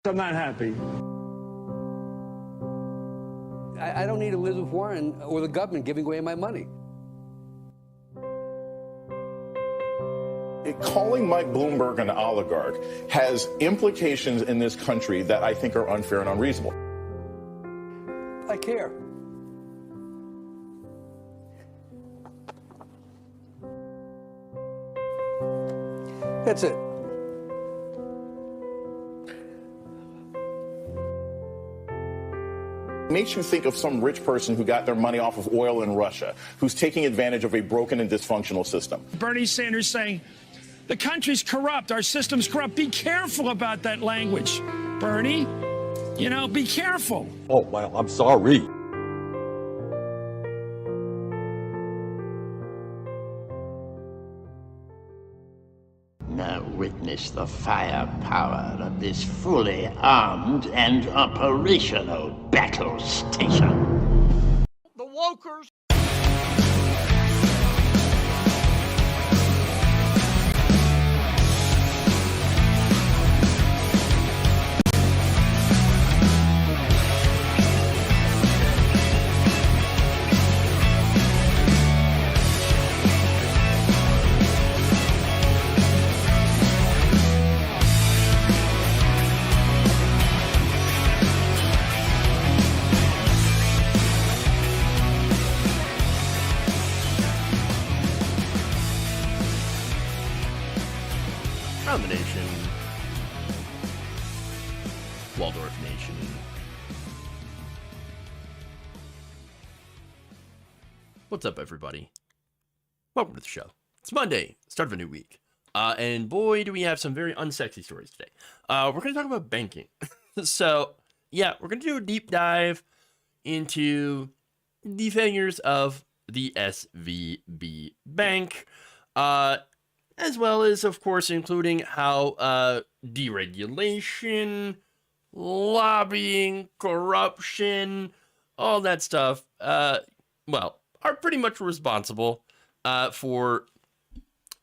I'm not happy. I don't need Elizabeth Warren or the government giving away my money. Calling Mike Bloomberg an oligarch has implications in this country that I think are unfair and unreasonable. I care. That's it. Makes you think of some rich person who got their money off of oil in Russia, who's taking advantage of a broken and dysfunctional system. Bernie Sanders saying, the country's corrupt, our system's corrupt. Be careful about that language, Bernie. You know, be careful. Oh, well, I'm sorry. Now witness the firepower of this fully armed and operational battle station. The wokers. Around the nation, Waldorf Nation. What's up, everybody? Welcome to the show. It's Monday, start of a new week. And boy, do we have some very unsexy stories today. We're going to talk about banking. So, yeah, we're going to do a deep dive into the failures of the SVB bank. As well as, of course, including how deregulation, lobbying, corruption, all that stuff, well, are pretty much responsible for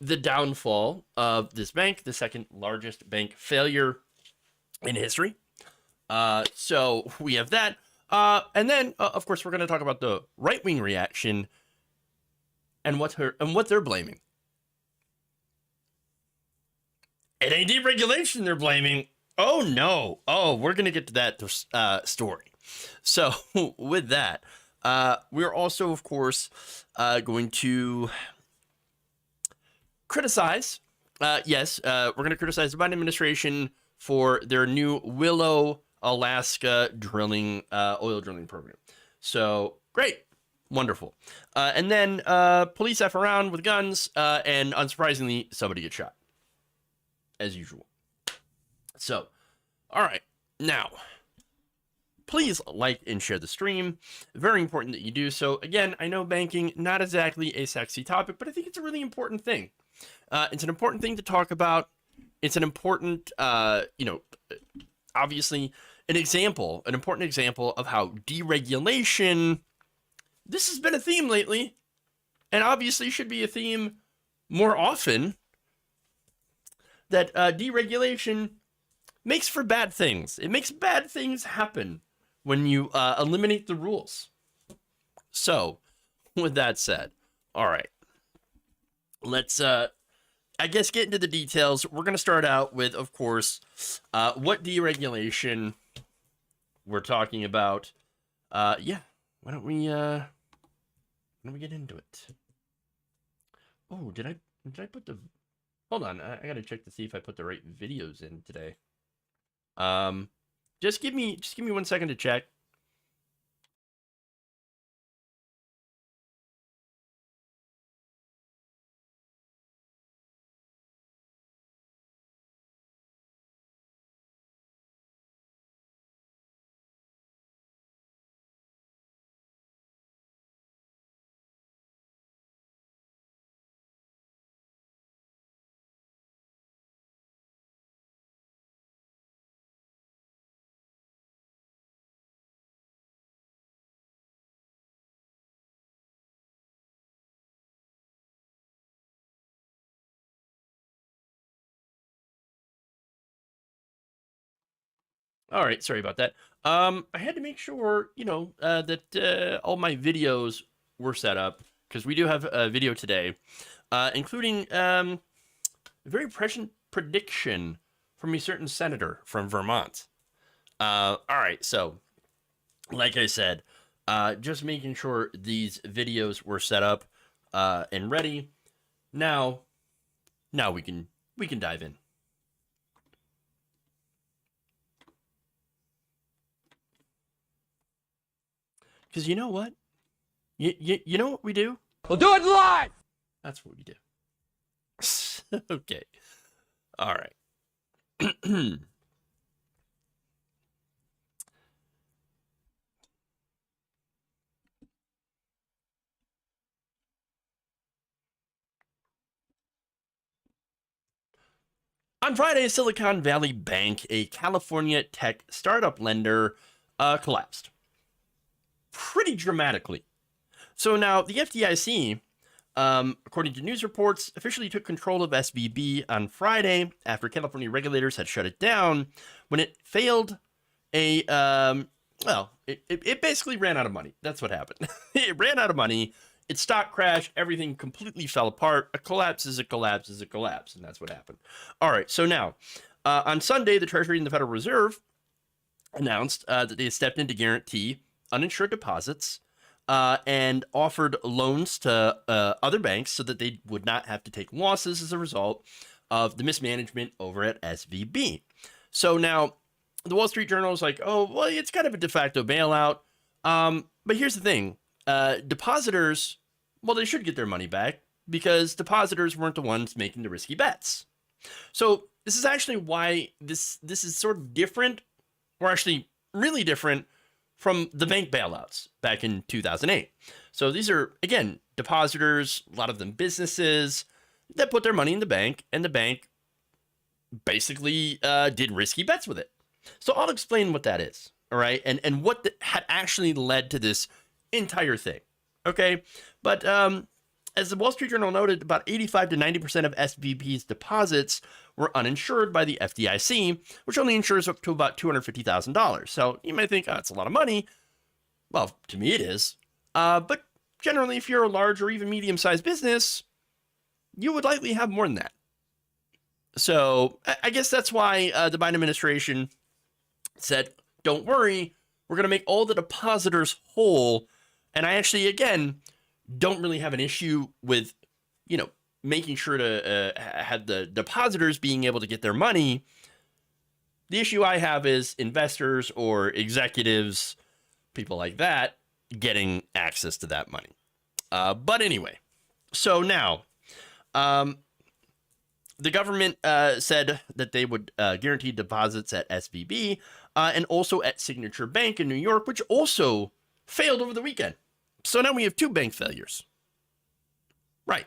the downfall of this bank, the second largest bank failure in history. So we have that. And then, of course, we're going to talk about the right-wing reaction and what they're blaming. It ain't deregulation they're blaming. Oh, no. Oh, we're going to get to that story. So with that, we're also, of course, going to criticize. Yes, we're going to criticize the Biden administration for their new Willow, Alaska drilling, oil drilling program. So great. Wonderful. And then police F around with guns, and unsurprisingly, somebody gets shot. As usual. So, all right. Now, please like and share the stream. Very important that you do so. Again, I know banking, not exactly a sexy topic, but I think it's a really important thing. It's an important thing to talk about. It's an important, obviously an important example of how deregulation, this has been a theme lately, and obviously should be a theme more often, that deregulation makes for bad things. It makes bad things happen when you eliminate the rules. So, with that said, all right, let's, I guess, get into the details. We're going to start out with, of course, what deregulation we're talking about. Yeah, why don't we get into it? Oh, did I put the... Hold on, I gotta check to see if I put the right videos in today. Just give me 1 second to check. All right, sorry about that. I had to make sure, that all my videos were set up because we do have a video today, including a very prescient prediction from a certain senator from Vermont. All right, so like I said, just making sure these videos were set up and ready. Now we can dive in. Because you know what? You know what we do? We'll do it live! That's what we do. Okay. All right. On Friday, Silicon Valley Bank, a California tech startup lender, collapsed pretty dramatically. So now the FDIC, according to news reports, officially took control of SVB on Friday after California regulators had shut it down when it failed it basically ran out of money. That's what happened. It ran out of money. Its stock crashed. Everything completely fell apart. A collapse is a collapse is a collapse. And that's what happened. All right. So now, on Sunday, the Treasury and the Federal Reserve announced that they had stepped in to guarantee uninsured deposits and offered loans to other banks so that they would not have to take losses as a result of the mismanagement over at SVB. So now the Wall Street Journal is like, oh, well, it's kind of a de facto bailout. But here's the thing. Depositors, well, they should get their money back because depositors weren't the ones making the risky bets. So this is actually why this is sort of different, or actually really different from the bank bailouts back in 2008. So these are, again, depositors, a lot of them businesses that put their money in the bank, and the bank basically did risky bets with it. So I'll explain what that is, all right, and what had actually led to this entire thing, okay? But as the Wall Street Journal noted, about 85 to 90% of SVB's deposits were uninsured by the FDIC, which only insures up to about $250,000. So you might think, oh, that's a lot of money. Well, to me it is. But generally, if you're a large or even medium-sized business, you would likely have more than that. So I guess that's why the Biden administration said, don't worry, we're going to make all the depositors whole. And I actually, again, don't really have an issue with, making sure to have the depositors being able to get their money. The issue I have is investors or executives, people like that, getting access to that money. But anyway, so now the government said that they would guarantee deposits at SVB and also at Signature Bank in New York, which also failed over the weekend. So now we have two bank failures. Right.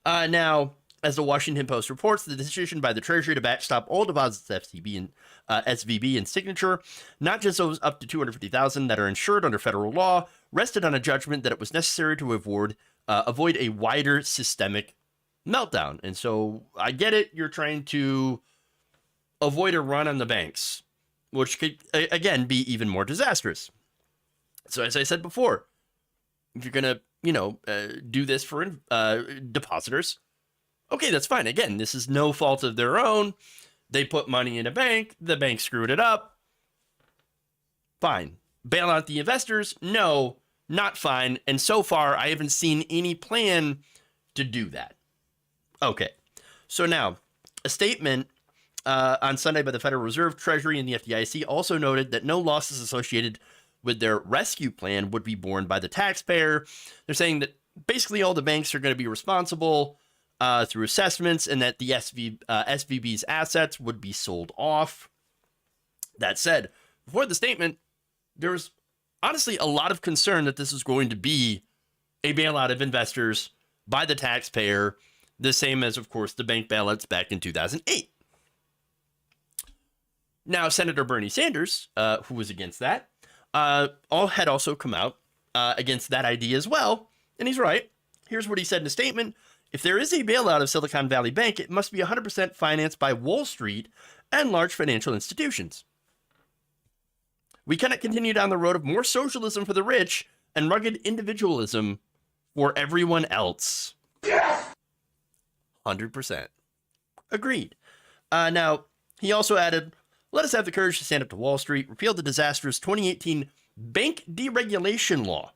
Now, as the Washington Post reports, the decision by the Treasury to backstop all deposits at SVB and Signature, not just those up to $250,000 that are insured under federal law, rested on a judgment that it was necessary to avoid a wider systemic meltdown. And so I get it. You're trying to avoid a run on the banks, which could, again, be even more disastrous. So as I said before, if you're going to, do this for depositors, okay, that's fine. Again, this is no fault of their own. They put money in a bank. The bank screwed it up. Fine. Bail out the investors? No, not fine. And so far, I haven't seen any plan to do that. Okay. So now, a statement on Sunday by the Federal Reserve, Treasury, and the FDIC also noted that no losses associated with their rescue plan would be borne by the taxpayer. They're saying that basically all the banks are going to be responsible through assessments, and that the SVB's assets would be sold off. That said, before the statement, there was honestly a lot of concern that this is going to be a bailout of investors by the taxpayer, the same as, of course, the bank bailouts back in 2008. Now, Senator Bernie Sanders, who was against that, had also come out against that idea as well. And he's right. Here's what he said in a statement. If there is a bailout of Silicon Valley Bank, it must be 100% financed by Wall Street and large financial institutions. We cannot continue down the road of more socialism for the rich and rugged individualism for everyone else. 100%. Agreed. Now, he also added, let us have the courage to stand up to Wall Street, repeal the disastrous 2018 bank deregulation law,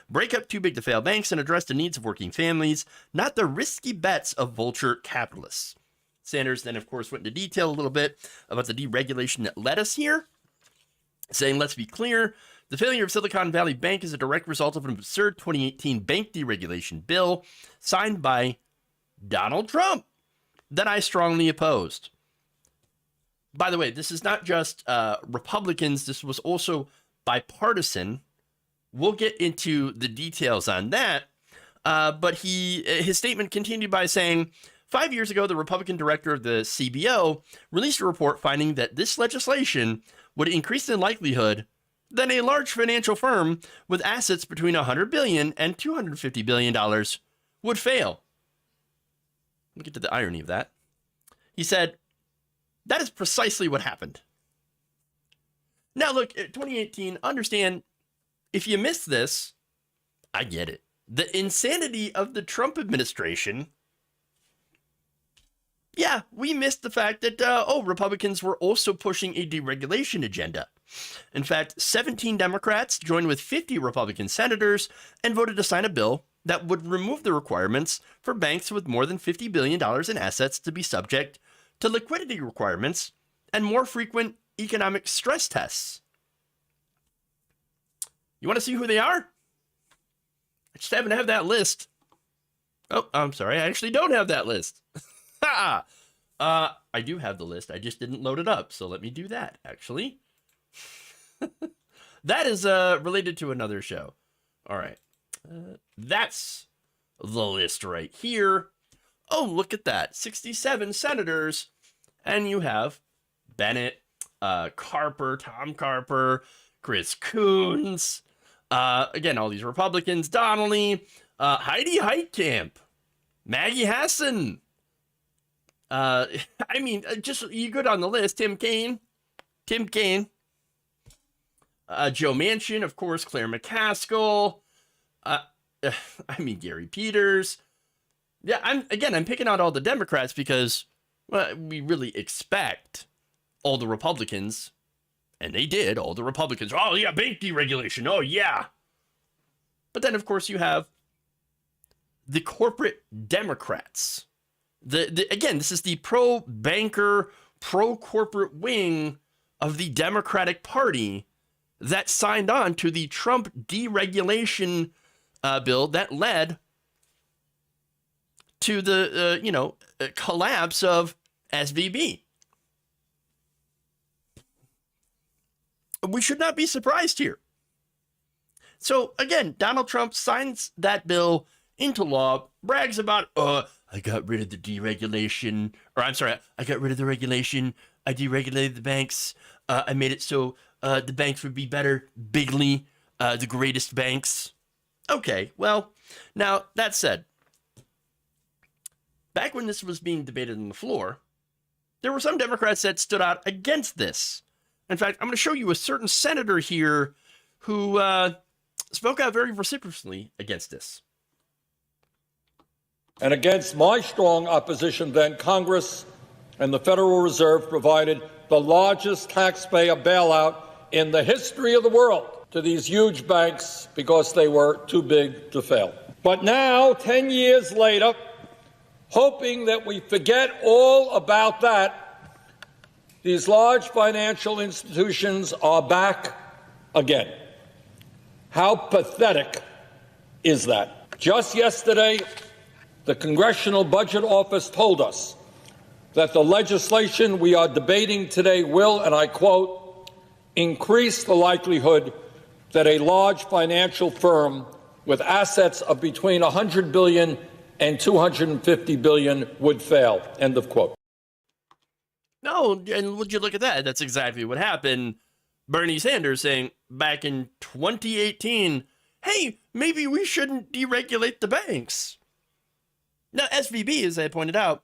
break up too big to fail banks, and address the needs of working families, not the risky bets of vulture capitalists. Sanders then, of course, went into detail a little bit about the deregulation that led us here, saying, let's be clear, the failure of Silicon Valley Bank is a direct result of an absurd 2018 bank deregulation bill signed by Donald Trump that I strongly opposed. By the way, this is not just Republicans. This was also bipartisan. We'll get into the details on that. But his statement continued by saying, 5 years ago, the Republican director of the CBO released a report finding that this legislation would increase the likelihood that a large financial firm with assets between $100 billion and $250 billion would fail. We'll get to the irony of that. He said, that is precisely what happened. Now, look, 2018, understand, if you missed this, I get it. The insanity of the Trump administration. Yeah, we missed the fact that, Republicans were also pushing a deregulation agenda. In fact, 17 Democrats joined with 50 Republican senators and voted to sign a bill that would remove the requirements for banks with more than $50 billion in assets to be subject to liquidity requirements and more frequent economic stress tests. You want to see who they are? I just happen to have that list. Oh, I'm sorry. I actually don't have that list. I do have the list. I just didn't load it up. So let me do that, actually. That is related to another show. All right. That's the list right here. Oh, look at that. 67 senators. And you have Bennett, Carper, Tom Carper, Chris Coons. Again, all these Republicans. Donnelly, Heidi Heitkamp, Maggie Hassan. Just you go down the list. Tim Kaine. Joe Manchin, of course, Claire McCaskill. Gary Peters. Yeah, I'm picking out all the Democrats because we really expect all the Republicans, and they did, all the Republicans. Oh, yeah, bank deregulation. Oh, yeah. But then, of course, you have the corporate Democrats. Again, this is the pro-banker, pro-corporate wing of the Democratic Party that signed on to the Trump deregulation bill that led to the, collapse of SVB. We should not be surprised here. So, again, Donald Trump signs that bill into law, brags about, I got rid of the deregulation, I got rid of the regulation, I deregulated the banks, I made it so the banks would be better, bigly, the greatest banks. Okay, well, now, that said, back when this was being debated on the floor, there were some Democrats that stood out against this. In fact, I'm going to show you a certain senator here who spoke out very vociferously against this. And against my strong opposition, then Congress and the Federal Reserve provided the largest taxpayer bailout in the history of the world to these huge banks because they were too big to fail. But now, 10 years later, hoping that we forget all about that, these large financial institutions are back again. How pathetic is that? Just yesterday, the Congressional Budget Office told us that the legislation we are debating today will, and I quote, increase the likelihood that a large financial firm with assets of between $100 billion and $250 billion would fail, end of quote. No, and would you look at that? That's exactly what happened. Bernie Sanders saying back in 2018, hey, maybe we shouldn't deregulate the banks. Now, SVB, as I pointed out,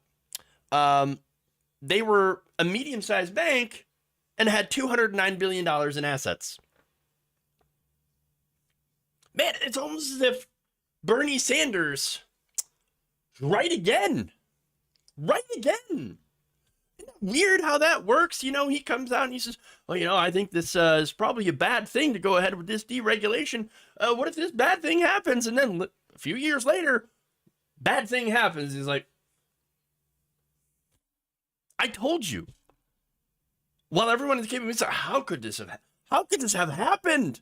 they were a medium-sized bank and had $209 billion in assets. Man, it's almost as if Bernie Sanders, right again. Right again. Weird how that works. You know, he comes out and he says, well, you know, I think this is probably a bad thing to go ahead with this deregulation. What if this bad thing happens? And then a few years later, bad thing happens. He's like, I told you. While everyone came and said, how could this have happened? How could this have happened?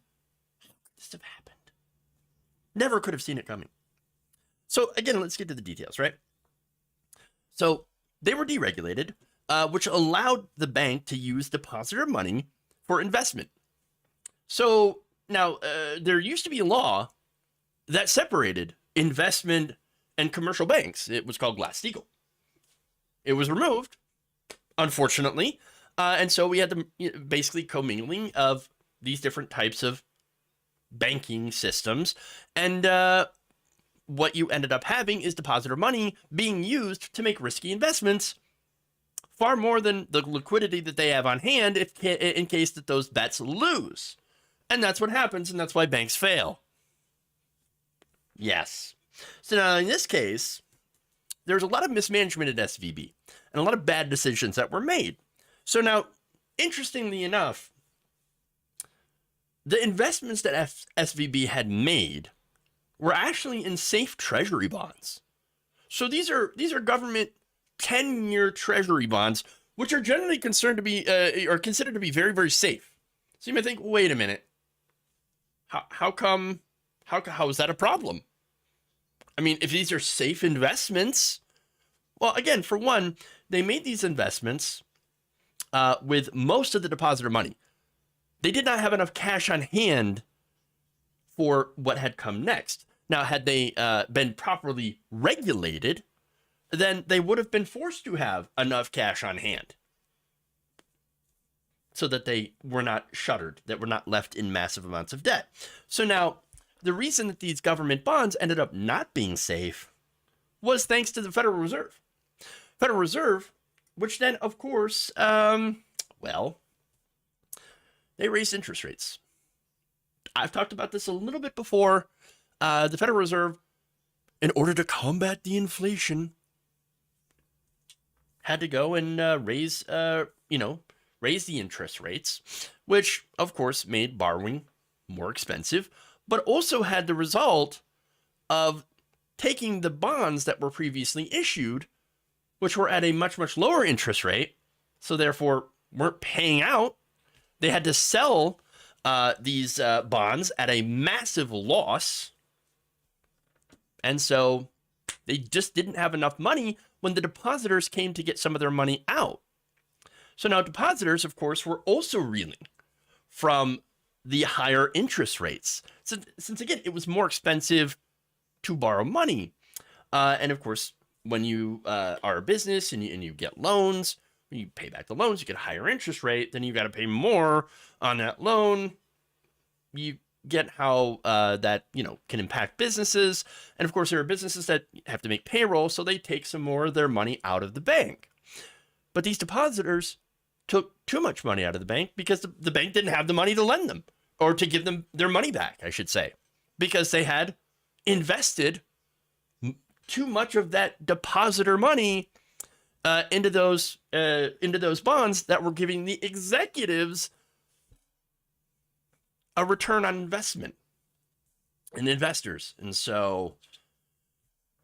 Never could have seen it coming. So again, let's get to the details, right? So they were deregulated, which allowed the bank to use depositor money for investment. So now there used to be a law that separated investment and commercial banks. It was called Glass-Steagall. It was removed, unfortunately. And so we had the basically commingling of these different types of banking systems. And what you ended up having is depositor money being used to make risky investments far more than the liquidity that they have on hand in case that those bets lose. And that's what happens, and that's why banks fail. Yes. So now in this case, there's a lot of mismanagement at SVB and a lot of bad decisions that were made. So now, interestingly enough, the investments that SVB had made were actually in safe treasury bonds. So these are government 10-year treasury bonds, which are generally considered to be very, very safe. So you might think, wait a minute, how is that a problem? I mean, if these are safe investments, well, again, for one, they made these investments with most of the depositor money. They did not have enough cash on hand for what had come next. Now, had they been properly regulated, then they would have been forced to have enough cash on hand so that they were not shuttered, that were not left in massive amounts of debt. So now, the reason that these government bonds ended up not being safe was thanks to the Federal Reserve. Federal Reserve, which then, of course, well, they raised interest rates. I've talked about this a little bit before. The Federal Reserve, in order to combat the inflation, had to go and raise the interest rates, which, of course, made borrowing more expensive, but also had the result of taking the bonds that were previously issued, which were at a much, much lower interest rate, so therefore weren't paying out. They had to sell these bonds at a massive loss. And so they just didn't have enough money when the depositors came to get some of their money out. So now depositors, of course, were also reeling from the higher interest rates. Since again, it was more expensive to borrow money. And of course, when you are a business and you get loans, when you pay back the loans, you get a higher interest rate, then you got to pay more on that loan. You get how that can impact businesses. And of course, there are businesses that have to make payroll, so they take some more of their money out of the bank. But these depositors took too much money out of the bank because the bank didn't have the money to lend them, or to give them their money back, I should say, because they had invested too much of that depositor money into those bonds that were giving the executives a return on investment and investors. And so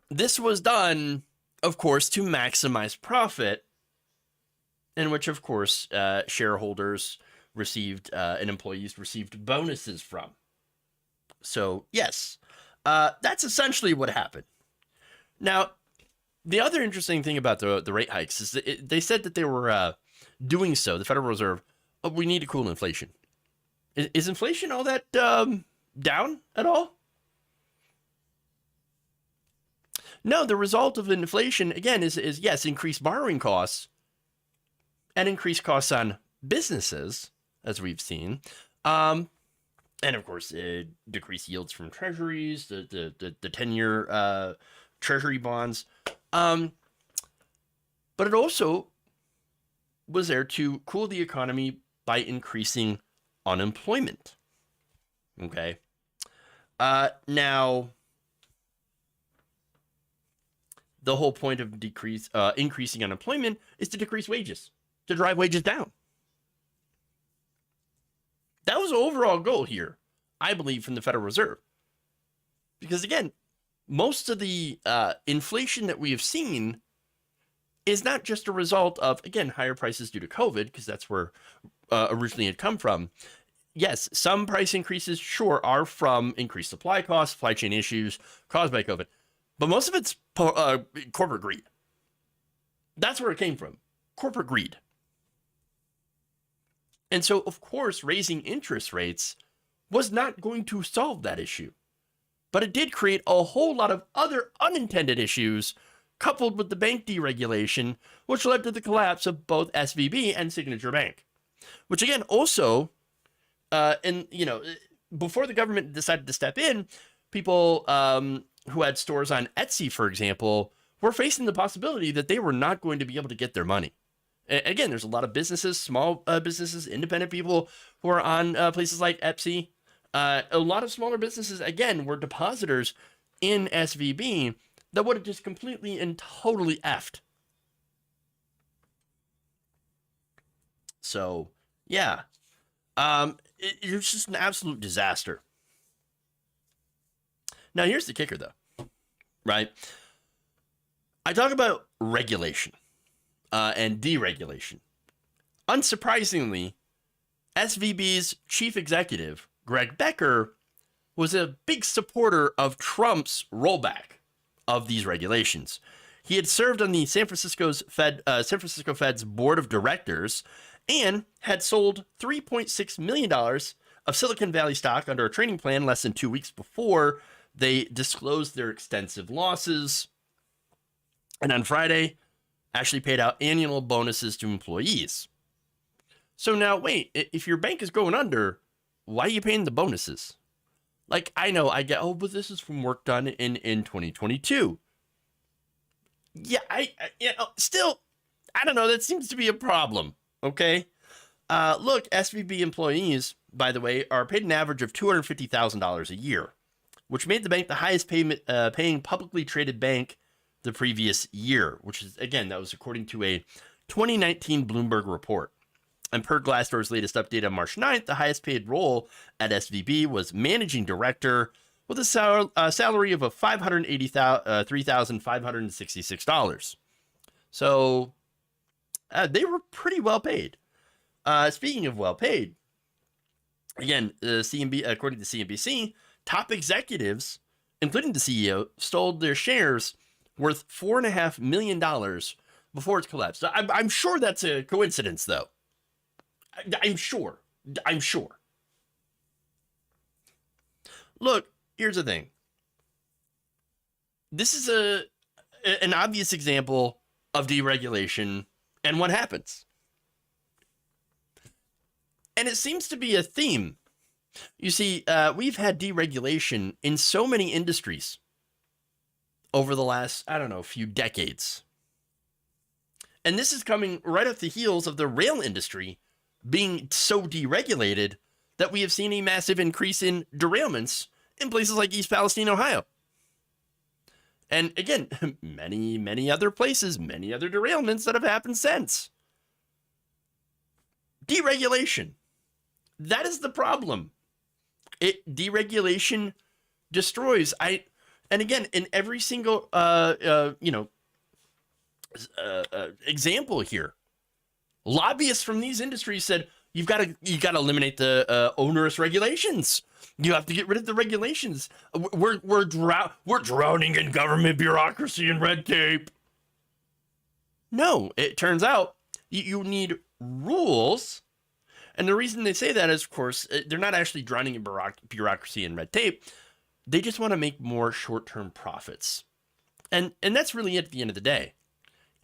this was done, of course, to maximize profit, in which, of course, shareholders received and employees received bonuses from. So, yes, that's essentially what happened. Now, the other interesting thing about the rate hikes is that they said that they were doing so, the Federal Reserve, we need to cool inflation. Is inflation all that down at all? No, the result of inflation, again, is yes, increased borrowing costs and increased costs on businesses, as we've seen. And of course, decreased yields from treasuries, the 10-year treasury bonds. But it also was there to cool the economy by increasing unemployment. Okay. Now, the whole point of increasing unemployment is to decrease wages, to drive wages down. That was the overall goal here, I believe, from the Federal Reserve. Because again, most of the inflation that we have seen is not just a result of, again, higher prices due to COVID, because that's where originally it come from. Yes, some price increases, sure, are from increased supply costs, supply chain issues caused by COVID. But most of it's corporate greed. That's where it came from, corporate greed. And so, of course, raising interest rates was not going to solve that issue. But it did create a whole lot of other unintended issues, coupled with the bank deregulation, which led to the collapse of both SVB and Signature Bank. Which, again, also, before the government decided to step in, people who had stores on Etsy, for example, were facing the possibility that they were not going to be able to get their money. Again, there's a lot of businesses, small businesses, independent people who are on places like Etsy. A lot of smaller businesses, again, were depositors in SVB that would have just completely and totally effed. So, yeah. It was just an absolute disaster. Now, here's the kicker, though. Right? I talk about regulation. And deregulation. Unsurprisingly, SVB's chief executive, Greg Becker, was a big supporter of Trump's rollback of these regulations. He had served on the San Francisco Fed's board of directors and had sold $3.6 million of Silicon Valley stock under a trading plan less than 2 weeks before they disclosed their extensive losses. And on Friday, actually paid out annual bonuses to employees. So now, wait, if your bank is going under, why are you paying the bonuses? Like, I know, I get, but this is from work done in 2022. Yeah, still, I don't know, that seems to be a problem, okay? Look, SVB employees, by the way, are paid an average of $250,000 a year, which made the bank the highest paying publicly traded bank the previous year, which is, again, that was according to a 2019 Bloomberg report. And per Glassdoor's latest update on March 9th, the highest paid role at SVB was managing director with a salary of $583,566. So they were pretty well paid. Speaking of well paid, again, according to CNBC, top executives, including the CEO, sold their shares worth $4.5 million before its collapse. I'm sure that's a coincidence, though. I'm sure. Look, here's the thing. This is an obvious example of deregulation and what happens. And it seems to be a theme. You see, we've had deregulation in so many industries over the last, few decades. And this is coming right off the heels of the rail industry being so deregulated that we have seen a massive increase in derailments in places like East Palestine, Ohio. And again, many other places, many other derailments that have happened since. Deregulation. That is the problem. Deregulation destroys. And again, in every single, example here, lobbyists from these industries said, you got to eliminate the onerous regulations. You have to get rid of the regulations. We're drowning in government bureaucracy and red tape. No, it turns out you need rules. And the reason they say that is, of course, they're not actually drowning in bureaucracy and red tape. They just want to make more short-term profits. And that's really it at the end of the day.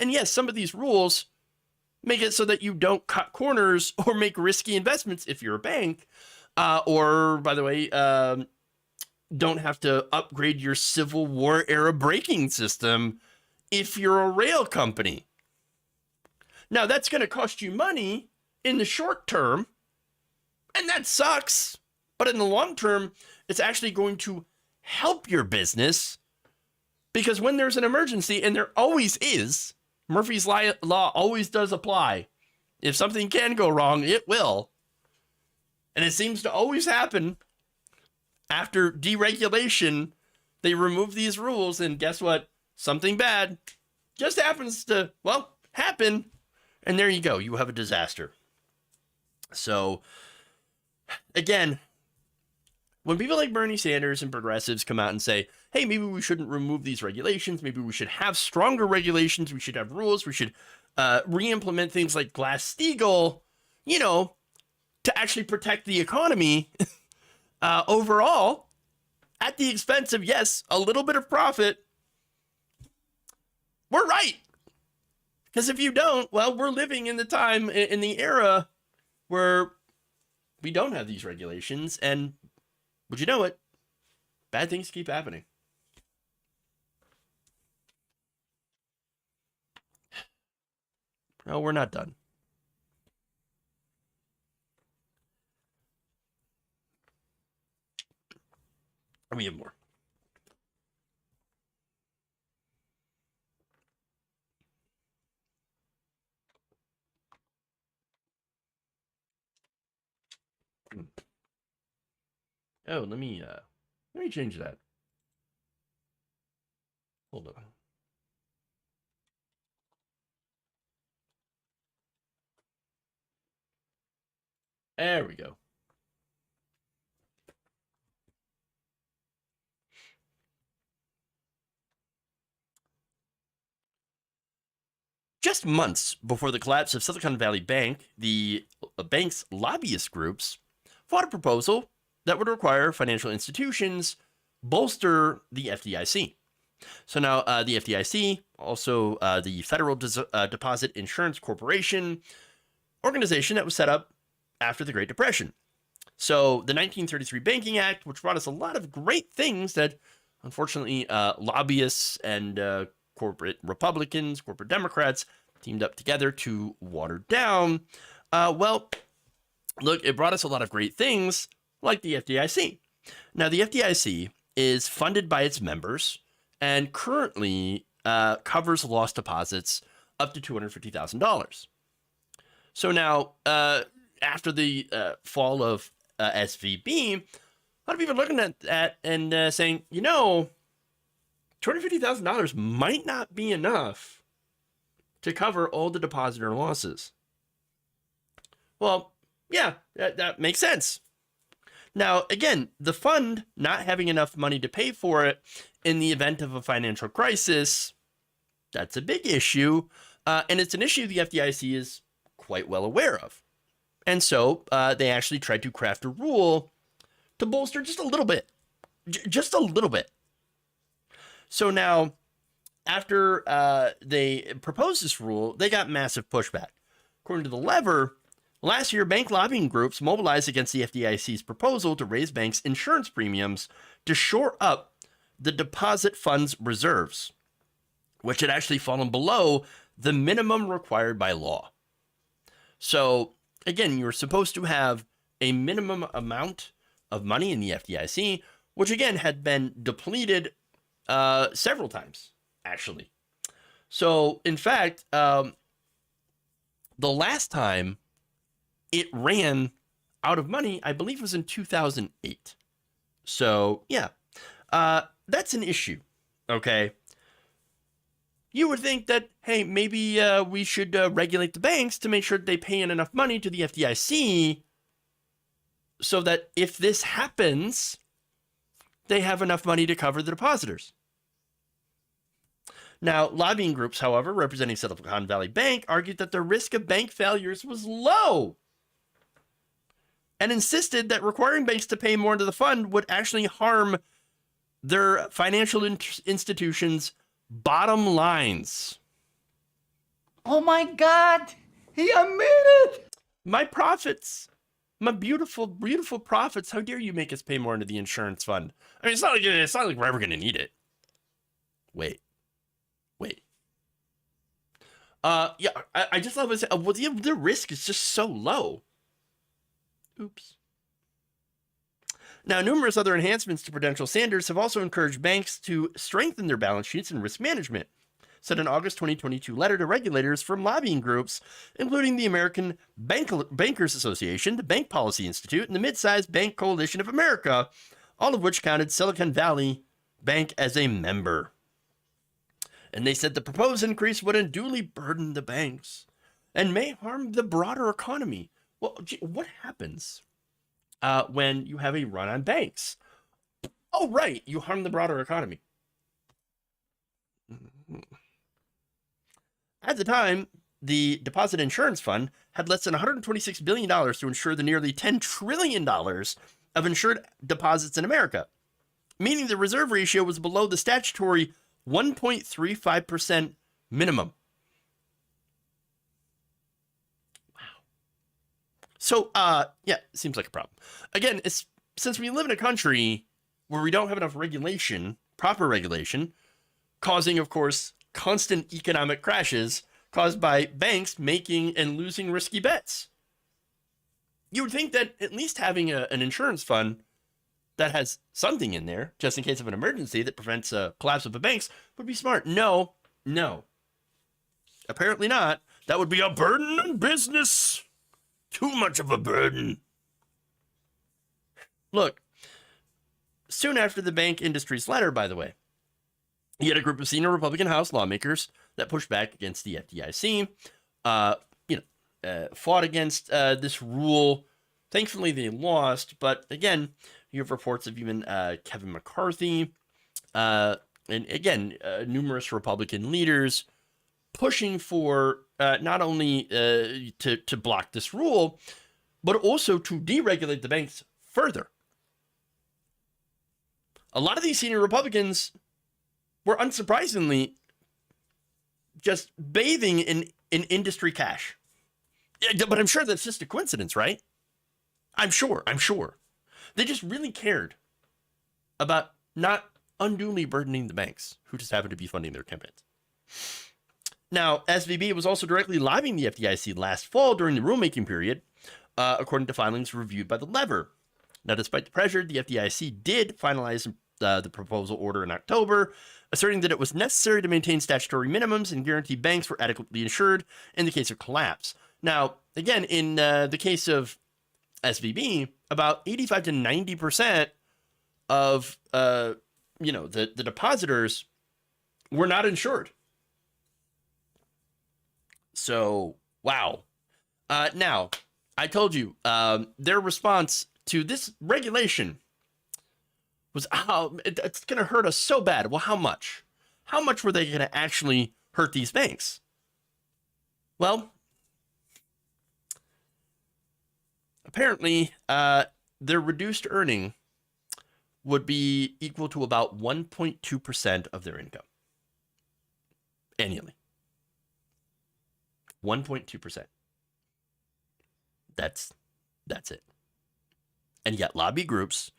And yes, some of these rules make it so that you don't cut corners or make risky investments if you're a bank. Or, by the way, don't have to upgrade your Civil War era braking system if you're a rail company. Now, that's going to cost you money in the short term, and that sucks. But in the long term, it's actually going to help your business, because when there's an emergency, and there always is, Murphy's Law always does apply. If something can go wrong, it will. And it seems to always happen after deregulation. They remove these rules, and guess what? Something bad just happens to, well, happen. And there you go. You have a disaster. So, again, when people like Bernie Sanders and progressives come out and say, hey, maybe we shouldn't remove these regulations, maybe we should have stronger regulations, we should have rules, we should re-implement things like Glass-Steagall, you know, to actually protect the economy overall, at the expense of, yes, a little bit of profit, we're right. Because if you don't, well, we're living in the time, in the era where we don't have these regulations, and would you know it, bad things keep happening. No, we're not done. We have more. Oh, let me change that. Hold on. There we go. Just months before the collapse of Silicon Valley Bank, the bank's lobbyist groups fought a proposal that would require financial institutions bolster the FDIC. So now the FDIC, also the Federal Deposit Insurance Corporation, organization that was set up after the Great Depression. So the 1933 Banking Act, which brought us a lot of great things that unfortunately lobbyists and corporate Republicans, corporate Democrats teamed up together to water down. Well, look, it brought us a lot of great things like the FDIC. Now, the FDIC is funded by its members and currently covers lost deposits up to $250,000. So now, after the fall of SVB, a lot of people are looking at that and saying, you know, $250,000 might not be enough to cover all the depositor losses. Well, yeah, that makes sense. Now, again, the fund not having enough money to pay for it in the event of a financial crisis, that's a big issue. And it's an issue the FDIC is quite well aware of. And so they actually tried to craft a rule to bolster just a little bit. Just a little bit. So now, after they proposed this rule, they got massive pushback. According to The Lever, last year, bank lobbying groups mobilized against the FDIC's proposal to raise banks' insurance premiums to shore up the deposit fund's reserves, which had actually fallen below the minimum required by law. So, again, you're supposed to have a minimum amount of money in the FDIC, which, again, had been depleted several times, actually. So, in fact, the last time it ran out of money, I believe, was in 2008. So, yeah, that's an issue, okay? You would think that, hey, maybe we should regulate the banks to make sure that they pay in enough money to the FDIC so that if this happens, they have enough money to cover the depositors. Now, lobbying groups, however, representing Silicon Valley Bank, argued that the risk of bank failures was low and insisted that requiring banks to pay more into the fund would actually harm their financial institutions' bottom lines. Oh my God, he admitted. My profits, my beautiful, beautiful profits. How dare you make us pay more into the insurance fund? I mean, it's not like we're ever going to need it. Wait. Yeah, I just love it. Well, the risk is just so low. Oops. Now, numerous other enhancements to prudential standards have also encouraged banks to strengthen their balance sheets and risk management, said an August 2022 letter to regulators from lobbying groups, including the American Bankers Association, the Bank Policy Institute, and the Mid-Sized Bank Coalition of America, all of which counted Silicon Valley Bank as a member. And they said the proposed increase would unduly burden the banks and may harm the broader economy. Well, what happens when you have a run on banks? Oh, right, you harm the broader economy. At the time, the Deposit Insurance Fund had less than $126 billion to insure the nearly $10 trillion of insured deposits in America, meaning the reserve ratio was below the statutory 1.35% minimum. Wow. So, yeah, seems like a problem. Again, since we live in a country where we don't have enough regulation, proper regulation, causing, of course, constant economic crashes caused by banks making and losing risky bets. You would think that at least having an insurance fund that has something in there, just in case of an emergency that prevents a collapse of the banks, would be smart. No. Apparently not. That would be a burden on business. Too much of a burden. Look, soon after the bank industry's letter, by the way, you had a group of senior Republican House lawmakers that pushed back against the FDIC, fought against this rule. Thankfully, they lost. But again, you have reports of even Kevin McCarthy and again, numerous Republican leaders pushing for not only to block this rule, but also to deregulate the banks further. A lot of these senior Republicans were unsurprisingly just bathing in industry cash. Yeah, but I'm sure that's just a coincidence, right? I'm sure. They just really cared about not unduly burdening the banks, who just happened to be funding their campaigns. Now, SVB was also directly lobbying the FDIC last fall during the rulemaking period, according to filings reviewed by the Lever. Now, despite the pressure, the FDIC did finalize the proposal order in October, asserting that it was necessary to maintain statutory minimums and guarantee banks were adequately insured in the case of collapse. Now, again, in the case of SVB, about 85 to 90% of the depositors were not insured. So, wow. Now, I told you, their response to this regulation was, it's going to hurt us so bad. Well, how much? How much were they going to actually hurt these banks? Well, apparently, their reduced earning would be equal to about 1.2% of their income annually. 1.2%. That's it. And yet lobby groups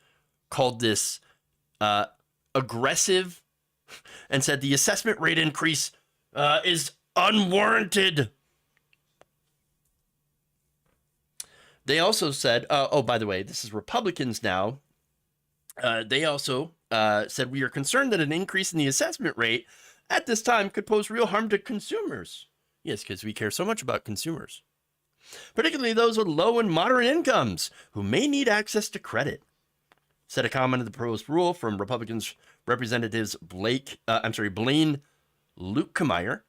called this aggressive and said the assessment rate increase is unwarranted. They also said, by the way, this is Republicans now. They also said, we are concerned that an increase in the assessment rate at this time could pose real harm to consumers. Yes, because we care so much about consumers, particularly those with low and moderate incomes who may need access to credit, said a comment of the proposed rule from Republicans Representatives Blaine Luetkemeyer,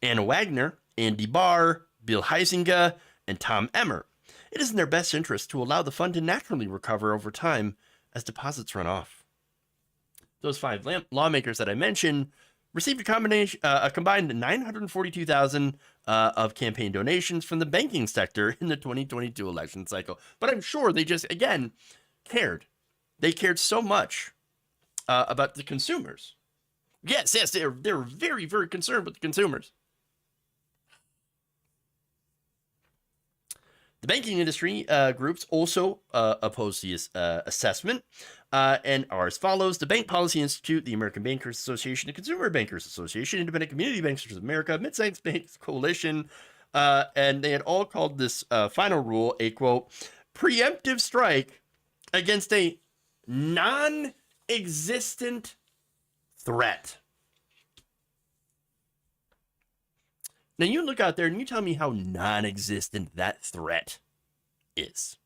Anna Wagner, Andy Barr, Bill Huizenga, and Tom Emmer. It is in their best interest to allow the fund to naturally recover over time as deposits run off. Those five lawmakers that I mentioned received a combined $942,000 of campaign donations from the banking sector in the 2022 election cycle. But I'm sure they just, again, cared. They cared so much about the consumers. Yes, they're very, very concerned with the consumers. The banking industry groups also oppose the assessment and are as follows. The Bank Policy Institute, the American Bankers Association, the Consumer Bankers Association, Independent Community Bankers of America, Mid-Sized Banks Coalition, and they had all called this final rule a, quote, preemptive strike against a non-existent threat. Now you look out there and you tell me how non-existent that threat is.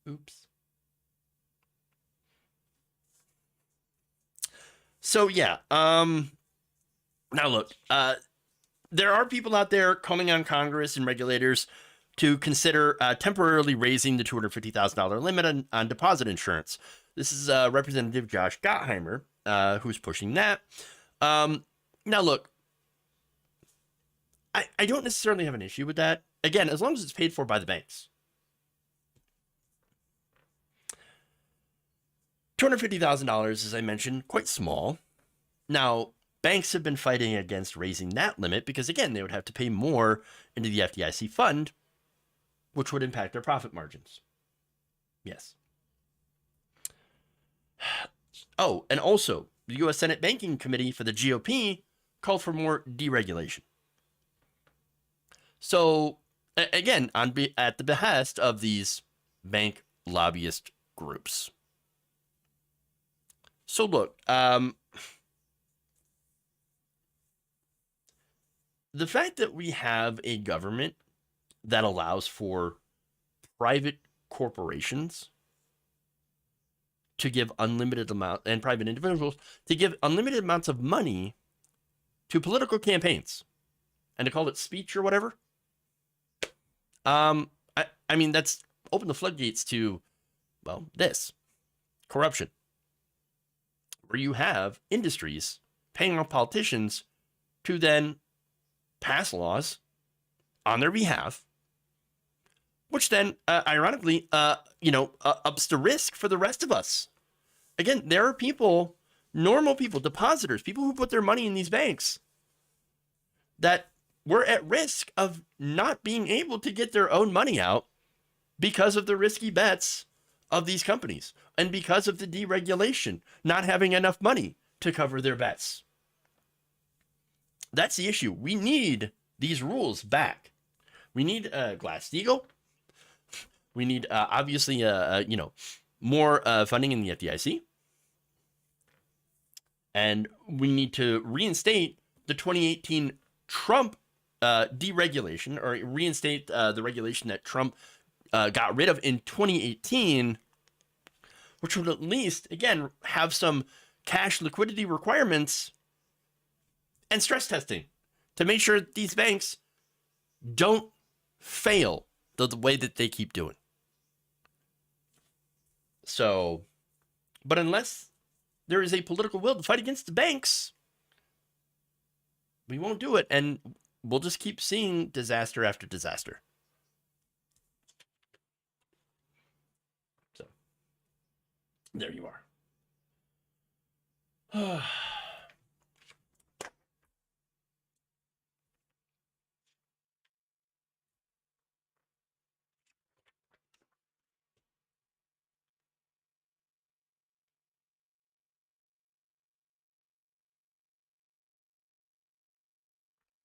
Oops. So yeah, now look, there are people out there calling on Congress and regulators to consider temporarily raising the $250,000 limit on deposit insurance. This is Representative Josh Gottheimer who's pushing that. Now look, I don't necessarily have an issue with that. Again, as long as it's paid for by the banks. $250,000, as I mentioned, quite small. Now, banks have been fighting against raising that limit because, again, they would have to pay more into the FDIC fund, which would impact their profit margins. Yes. Oh, and also, the U.S. Senate Banking Committee for the GOP called for more deregulation. So, again, at the behest of these bank lobbyist groups. So, look, the fact that we have a government that allows for private corporations to give unlimited amount and private individuals to give unlimited amounts of money to political campaigns and to call it speech or whatever. I mean, that's opened the floodgates to, well, this corruption, where you have industries paying off politicians to then pass laws on their behalf, which then, ironically, ups the risk for the rest of us. Again, there are people, normal people, depositors, people who put their money in these banks that were at risk of not being able to get their own money out because of the risky bets of these companies and because of the deregulation, not having enough money to cover their bets. That's the issue. We need these rules back. We need Glass-Steagall. We need, obviously, more funding in the FDIC. And we need to reinstate the 2018 Trump deregulation, or reinstate the regulation that Trump got rid of in 2018, which would at least, again, have some cash liquidity requirements and stress testing to make sure these banks don't fail the way that they keep doing. So, but unless there is a political will to fight against the banks, we won't do it, and we'll just keep seeing disaster after disaster. So, there you are.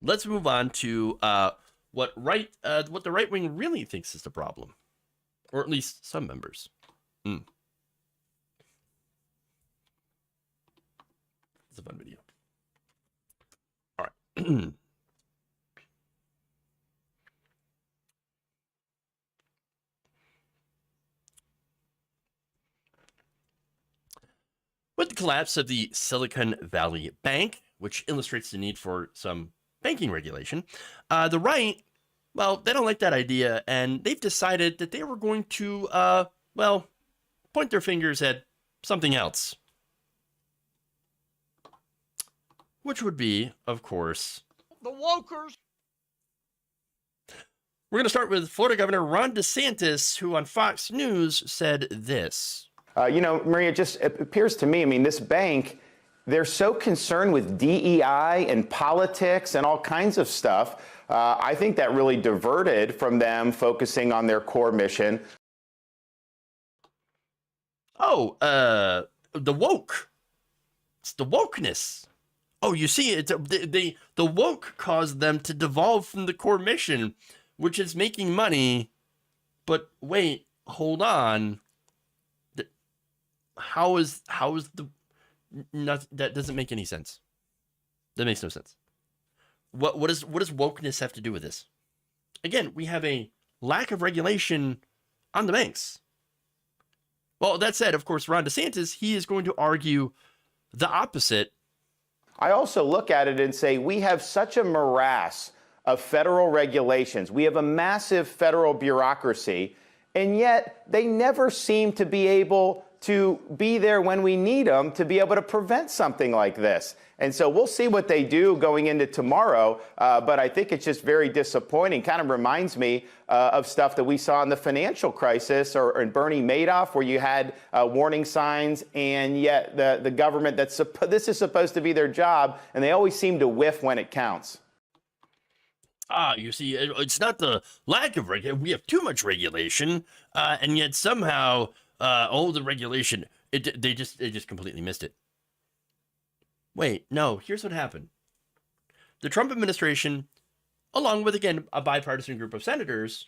Let's move on to what the right wing really thinks is the problem, or at least some members. It's a fun video. All right. With the collapse of the Silicon Valley Bank, which illustrates the need for some banking regulation, the right, well, they don't like that idea, and they've decided that they were going to, point their fingers at something else. Which would be, of course, The wokers. we're going to start with Florida Governor Ron DeSantis, who on Fox News said this. Maria, it just appears to me, this bank, they're so concerned with DEI and politics and all kinds of stuff. I think that really diverted from them focusing on their core mission. Oh, the woke. It's the wokeness. Oh, you see, it's the woke caused them to devolve from the core mission, which is making money. But wait, hold on. how is the not, that doesn't make any sense. That makes no sense. What does wokeness have to do with this? Again, we have a lack of regulation on the banks. Well, that said, of course, Ron DeSantis, he is going to argue the opposite. I also look at it and say we have such a morass of federal regulations. We have a massive federal bureaucracy, and yet they never seem to be able to be there when we need them to be able to prevent something like this. And so we'll see what they do going into tomorrow, but I think it's just very disappointing. Kind of reminds me of stuff that we saw in the financial crisis or in Bernie Madoff, where you had warning signs, and yet the government, this is supposed to be their job, and they always seem to whiff when it counts. You see, it's not the lack of regulation. We have too much regulation, and yet somehow, the regulation, they just completely missed it. Wait, no, here's what happened. The Trump administration, along with, again, a bipartisan group of senators,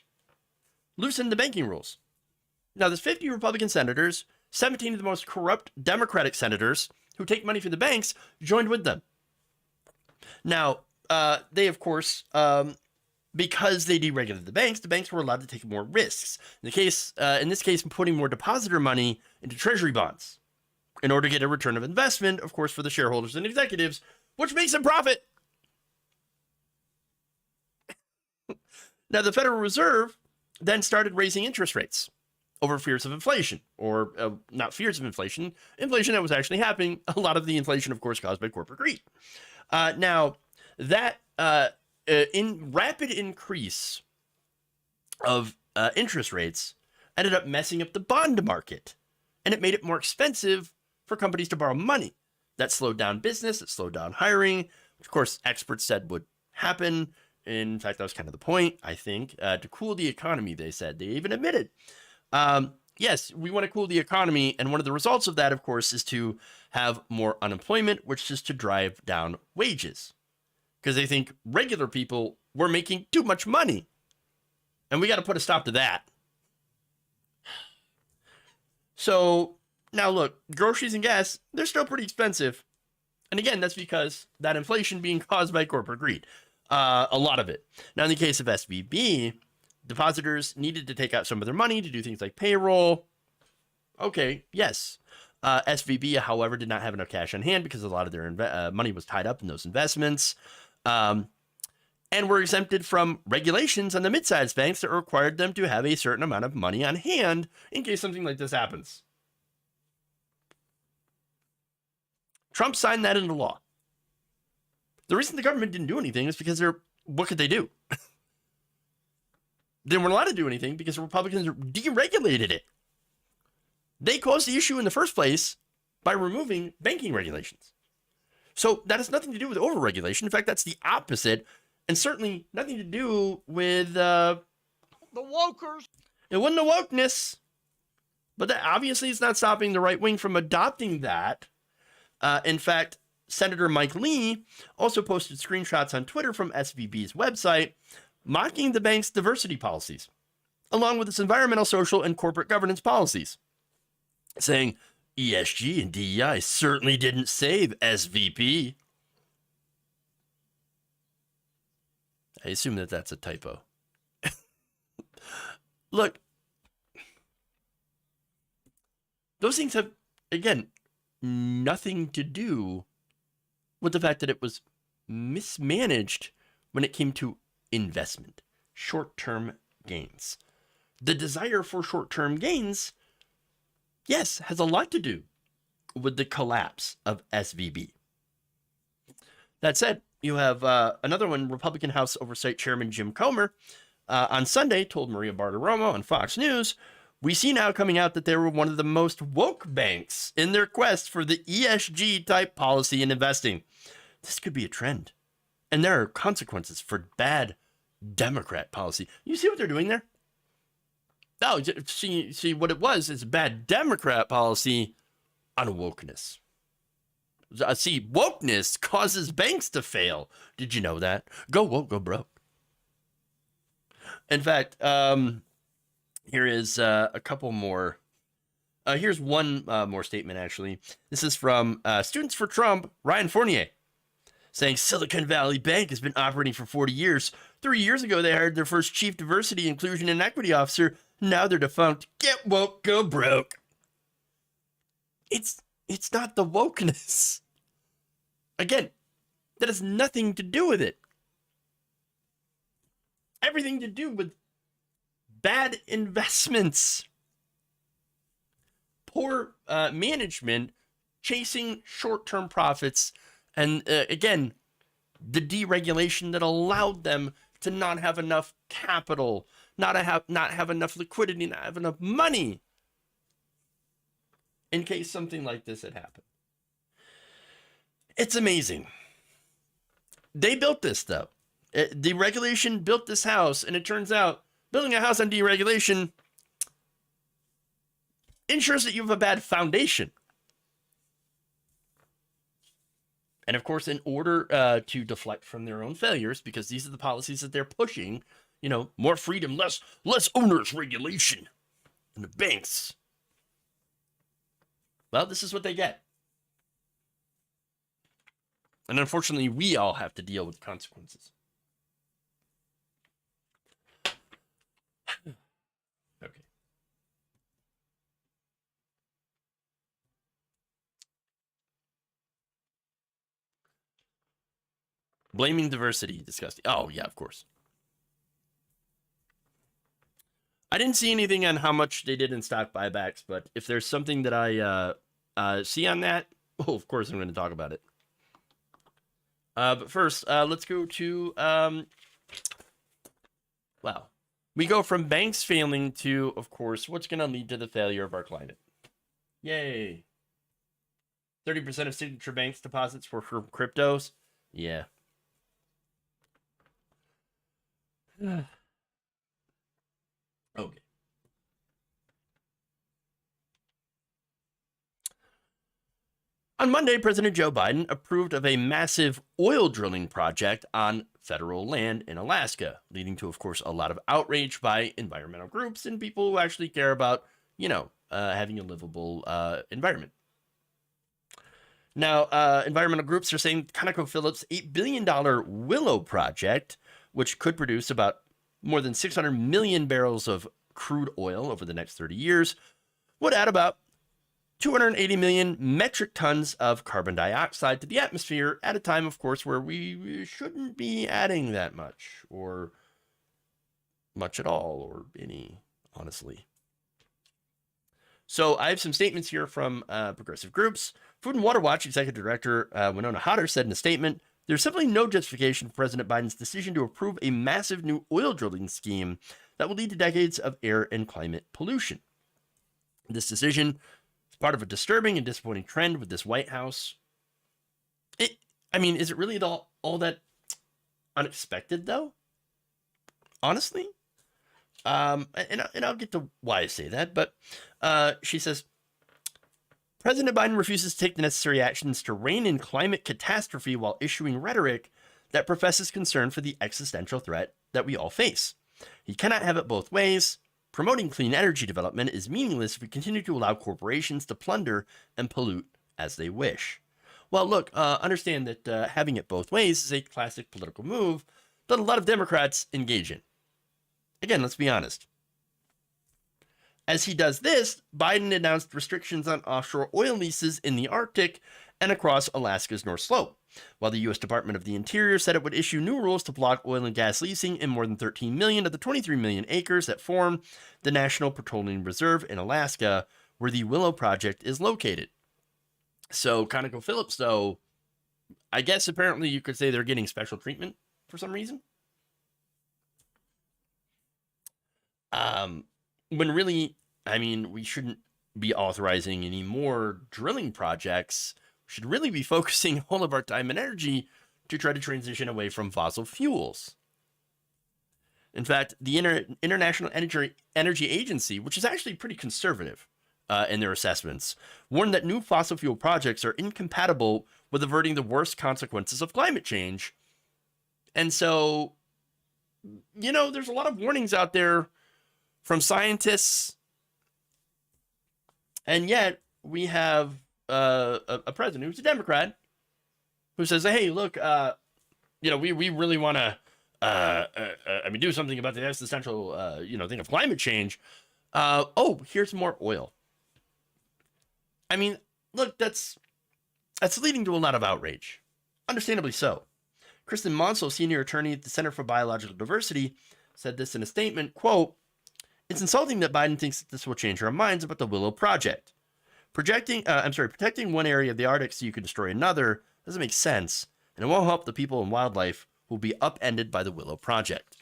loosened the banking rules. Now, there's 50 Republican senators, 17 of the most corrupt Democratic senators who take money from the banks joined with them. Now, they, of course, because they deregulated the banks were allowed to take more risks. In this case, putting more depositor money into treasury bonds in order to get a return of investment, of course, for the shareholders and executives, which makes them profit. Now, the Federal Reserve then started raising interest rates over fears of inflation, or not fears of inflation that was actually happening. A lot of the inflation, of course, caused by corporate greed. Now, that in rapid increase of interest rates ended up messing up the bond market, and it made it more expensive for companies to borrow money. That slowed down business, it slowed down hiring, which of course experts said would happen. In fact, that was kind of the point, I think, to cool the economy, they said. They even admitted, yes, we want to cool the economy, and one of the results of that, of course, is to have more unemployment, which is to drive down wages. Because they think regular people were making too much money. And we got to put a stop to that. So now look, groceries and gas, they're still pretty expensive. And again, that's because that inflation being caused by corporate greed. A lot of it. Now, in the case of SVB, depositors needed to take out some of their money to do things like payroll. Okay, yes. SVB, however, did not have enough cash on hand because a lot of their money was tied up in those investments. And were exempted from regulations on the mid-sized banks that required them to have a certain amount of money on hand in case something like this happens. Trump signed that into law. The reason the government didn't do anything is because what could they do? They weren't allowed to do anything because the Republicans deregulated it. They caused the issue in the first place by removing banking regulations. So that has nothing to do with overregulation. In fact, that's the opposite, and certainly nothing to do with the wokers. It wasn't the wokeness, but that obviously is not stopping the right wing from adopting that. In fact, Senator Mike Lee also posted screenshots on Twitter from SVB's website mocking the bank's diversity policies, along with its environmental, social, and corporate governance policies, saying ESG and DEI certainly didn't save SVB. I assume that that's a typo. Look, those things have, again, nothing to do with the fact that it was mismanaged when it came to investment, short-term gains. The desire for short-term gains, yes, has a lot to do with the collapse of SVB. That said, you have another one, Republican House Oversight Chairman Jim Comer, on Sunday told Maria Bartiromo on Fox News, "We see now coming out that they were one of the most woke banks in their quest for the ESG-type policy in investing. This could be a trend, and there are consequences for bad Democrat policy." You see what they're doing there? No, see what it was is bad Democrat policy on wokeness. See, wokeness causes banks to fail. Did you know that? Go woke, go broke. In fact, here is a couple more Here's one more statement, actually. This is from Students for Trump, Ryan Fournier, saying Silicon Valley Bank has been operating for 40 years. 3 years ago, they hired their first chief diversity, inclusion, and equity officer. Now they're defunct. Get woke, go broke. It's not the wokeness. Again, that has nothing to do with it. Everything to do with bad investments, poor management, chasing short-term profits, and again, the deregulation that allowed them to not have enough capital, not have enough liquidity, not have enough money in case something like this had happened. It's amazing. They built this, though. Deregulation built this house, and it turns out building a house on deregulation ensures that you have a bad foundation. And of course, in order to deflect from their own failures, because these are the policies that they're pushing, you know, more freedom, less onerous regulation in the banks. Well, this is what they get. And unfortunately, we all have to deal with consequences. Okay. Blaming diversity, disgusting. Oh, yeah, of course. I didn't see anything on how much they did in stock buybacks, but if there's something that I see on that, oh, of course I'm going to talk about it. But first, let's go to, well, we go from banks failing to, of course, what's going to lead to the failure of our climate. Yay. 30% of signature banks deposits were from cryptos. Yeah. Okay. On Monday, President Joe Biden approved of a massive oil drilling project on federal land in Alaska, leading to, of course, a lot of outrage by environmental groups and people who actually care about, you know, having a livable environment. Now, environmental groups are saying ConocoPhillips' $8 billion Willow project, which could produce about more than 600 million barrels of crude oil over the next 30 years, would add about 280 million metric tons of carbon dioxide to the atmosphere at a time, of course, where we shouldn't be adding that much, or much at all, or any, honestly. So I have some statements here from progressive groups. Food and Water Watch Executive Director Winona Hodder said in a statement, "There's simply no justification for President Biden's decision to approve a massive new oil drilling scheme that will lead to decades of air and climate pollution. This decision is part of a disturbing and disappointing trend with this White House." I mean, is it really all that unexpected, though? Honestly? And I'll get to why I say that, but she says, President Biden refuses to take the necessary actions to rein in climate catastrophe while issuing rhetoric that professes concern for the existential threat that we all face. He cannot have it both ways. Promoting clean energy development is meaningless if we continue to allow corporations to plunder and pollute as they wish. Well, look, understand that having it both ways is a classic political move that a lot of Democrats engage in. Again, let's be honest. As he does this, Biden announced restrictions on offshore oil leases in the Arctic and across Alaska's North Slope, while the U.S. Department of the Interior said it would issue new rules to block oil and gas leasing in more than 13 million of the 23 million acres that form the National Petroleum Reserve in Alaska, where the Willow Project is located. So ConocoPhillips, though, I guess apparently you could say they're getting special treatment for some reason. When really, I mean, we shouldn't be authorizing any more drilling projects. We should really be focusing all of our time and energy to try to transition away from fossil fuels. In fact, the International Energy Agency, which is actually pretty conservative in their assessments, warned that new fossil fuel projects are incompatible with averting the worst consequences of climate change. And so, you know, there's a lot of warnings out there from scientists And yet we have a president who's a Democrat who says, hey, look, we really want to, do something about the existential, thing of climate change. Here's more oil. I mean, look, that's leading to a lot of outrage. Understandably so. Kristen Monsell, senior attorney at the Center for Biological Diversity, said this in a statement, quote, "It's insulting that Biden thinks that this will change our minds about the Willow Project. Protecting one area of the Arctic so you can destroy another doesn't make sense, and it won't help the people and wildlife who will be upended by the Willow Project.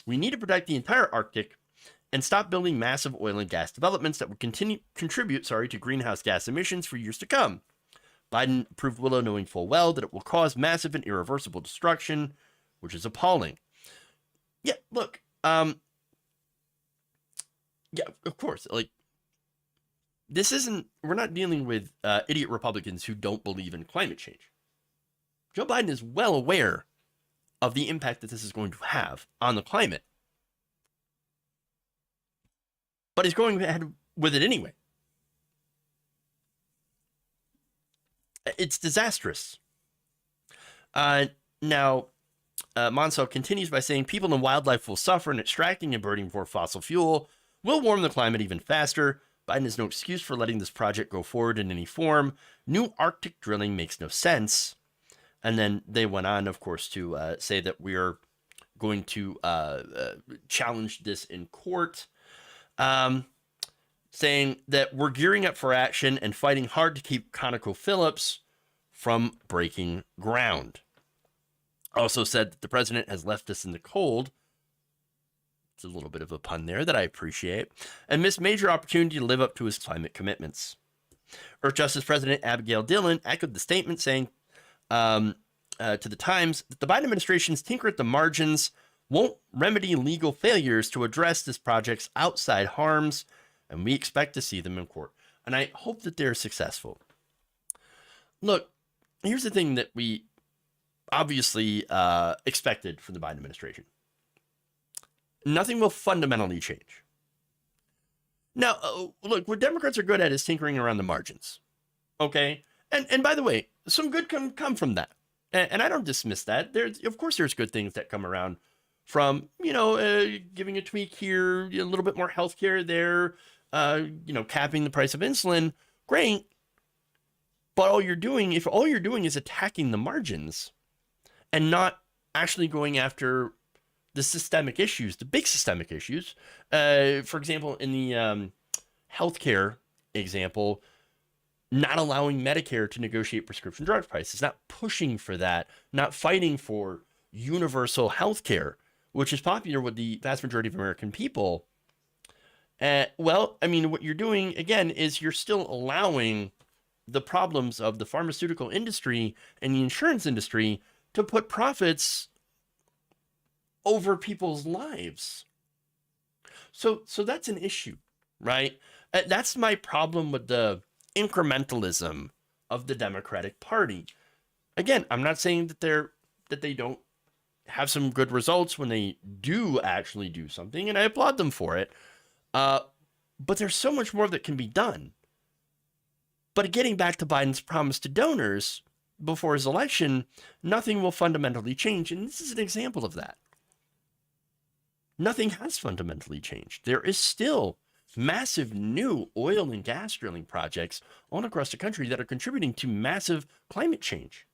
We need to protect the entire Arctic and stop building massive oil and gas developments that would contribute to greenhouse gas emissions for years to come. Biden approved Willow knowing full well that it will cause massive and irreversible destruction, which is appalling." Yeah, look, of course, we're not dealing with idiot Republicans who don't believe in climate change. Joe Biden is well aware of the impact that this is going to have on the climate. But he's going ahead with it anyway. It's disastrous. Now, Monsell continues by saying people and wildlife will suffer, and extracting and burning more fossil fuel will warm the climate even faster. Biden has no excuse for letting this project go forward in any form. New Arctic drilling makes no sense. And then they went on, of course, to say that we're going to challenge this in court, saying that we're gearing up for action and fighting hard to keep ConocoPhillips from breaking ground. Also said that the president has left us in the cold. It's a little bit of a pun there that I appreciate, and missed major opportunity to live up to his climate commitments. Earth Justice President Abigail Dillon echoed the statement, saying to the Times that the Biden administration's tinker at the margins won't remedy legal failures to address this project's outside harms, and we expect to see them in court. And I hope that they're successful. Look, here's the thing that we obviously expected from the Biden administration. Nothing will fundamentally change. Now, look, what Democrats are good at is tinkering around the margins. Okay? And by the way, some good can come from that. And I don't dismiss that. Of course, there's good things that come around from, giving a tweak here, a little bit more healthcare there, capping the price of insulin. Great. But if all you're doing is attacking the margins and not actually going after the systemic issues, the big systemic issues, for example, in the healthcare example, not allowing Medicare to negotiate prescription drug prices, not pushing for that, not fighting for universal health care, which is popular with the vast majority of American people. What you're doing, again, is you're still allowing the problems of the pharmaceutical industry and the insurance industry to put profits over people's lives. So that's an issue, right? That's my problem with the incrementalism of the Democratic Party. Again, I'm not saying that they don't have some good results when they do actually do something, and I applaud them for it. But there's so much more that can be done. But getting back to Biden's promise to donors before his election, nothing will fundamentally change, and this is an example of that. Nothing has fundamentally changed. There is still massive new oil and gas drilling projects all across the country that are contributing to massive climate change.